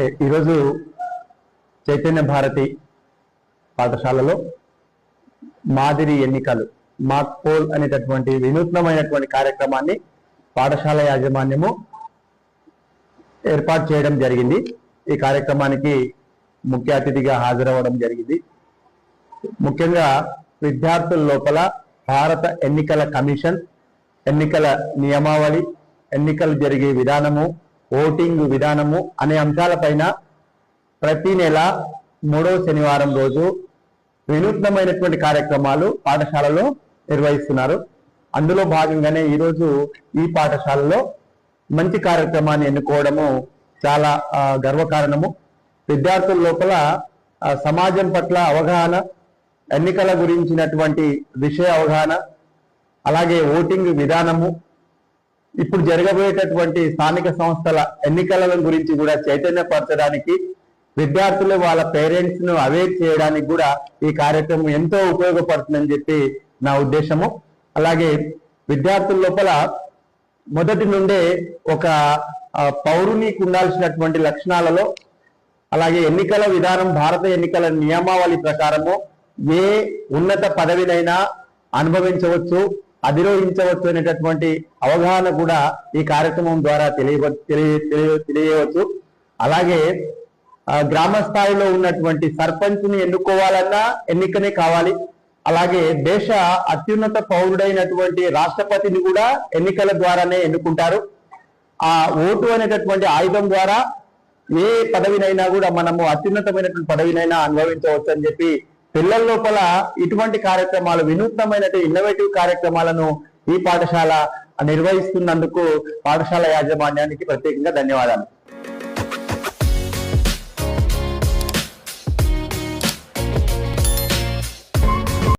ఈరోజు చైతన్య భారతి పాఠశాలలో మాదిరి ఎన్నికలు మాక్ పోల్ అనేటటువంటి వినూత్నమైనటువంటి కార్యక్రమాన్ని పాఠశాల యాజమాన్యము ఏర్పాటు చేయడం జరిగింది. ఈ కార్యక్రమానికి ముఖ్య అతిథిగా హాజరవ్వడం జరిగింది. ముఖ్యంగా విద్యార్థుల లోపల భారత ఎన్నికల కమిషన్, ఎన్నికల నియమావళి, ఎన్నికలు జరిగే విధానము, ఓటింగ్ విధానము అనే అంశాలపైన ప్రతి నెల 3వ శనివారం రోజు వినూత్నమైనటువంటి కార్యక్రమాలు పాఠశాలలో నిర్వహిస్తున్నారు. అందులో భాగంగానే ఈరోజు ఈ పాఠశాలలో మంచి కార్యక్రమాన్ని ఎన్నుకోవడము చాలా గర్వకారణము. విద్యార్థుల లోపల సమాజం పట్ల అవగాహన, ఎన్నికల గురించినటువంటి విషయ అవగాహన, అలాగే ఓటింగ్ విధానము, ఇప్పుడు జరగబోయేటటువంటి స్థానిక సంస్థల ఎన్నికల గురించి కూడా చైతన్యపరచడానికి, విద్యార్థులు వాళ్ళ పేరెంట్స్ ను అవేర్ చేయడానికి కూడా ఈ కార్యక్రమం ఎంతో ఉపయోగపడుతుందని చెప్పి నా ఉద్దేశము. అలాగే విద్యార్థుల లోపల మొదటి నుండే ఒక పౌరునికి ఉండాల్సినటువంటి లక్షణాలలో, అలాగే ఎన్నికల విధానం, భారత ఎన్నికల నియమావళి ప్రకారము ఏ ఉన్నత పదవినైనా అనుభవించవచ్చు, అధిరోహించవచ్చు అనేటటువంటి అవగాహన కూడా ఈ కార్యక్రమం ద్వారా తెలియవచ్చు. అలాగే గ్రామ స్థాయిలో ఉన్నటువంటి సర్పంచ్ని ఎన్నుకోవాలన్నా ఎన్నికనే కావాలి. అలాగే దేశ అత్యున్నత పౌరుడైనటువంటి రాష్ట్రపతిని కూడా ఎన్నికల ద్వారానే ఎన్నుకుంటారు. ఆ ఓటు అనేటటువంటి ఆయుధం ద్వారా ఏ పదవినైనా కూడా మనము అత్యున్నతమైనటువంటి పదవినైనా అనుభవించవచ్చు అని చెప్పి పిల్లల లోపల ఇటువంటి కార్యక్రమాలు, వినూత్నమైనటువంటి ఇన్నోవేటివ్ కార్యక్రమాలను ఈ పాఠశాల నిర్వహిస్తున్నందుకు పాఠశాల యాజమాన్యానికి ప్రత్యేకంగా ధన్యవాదాలు.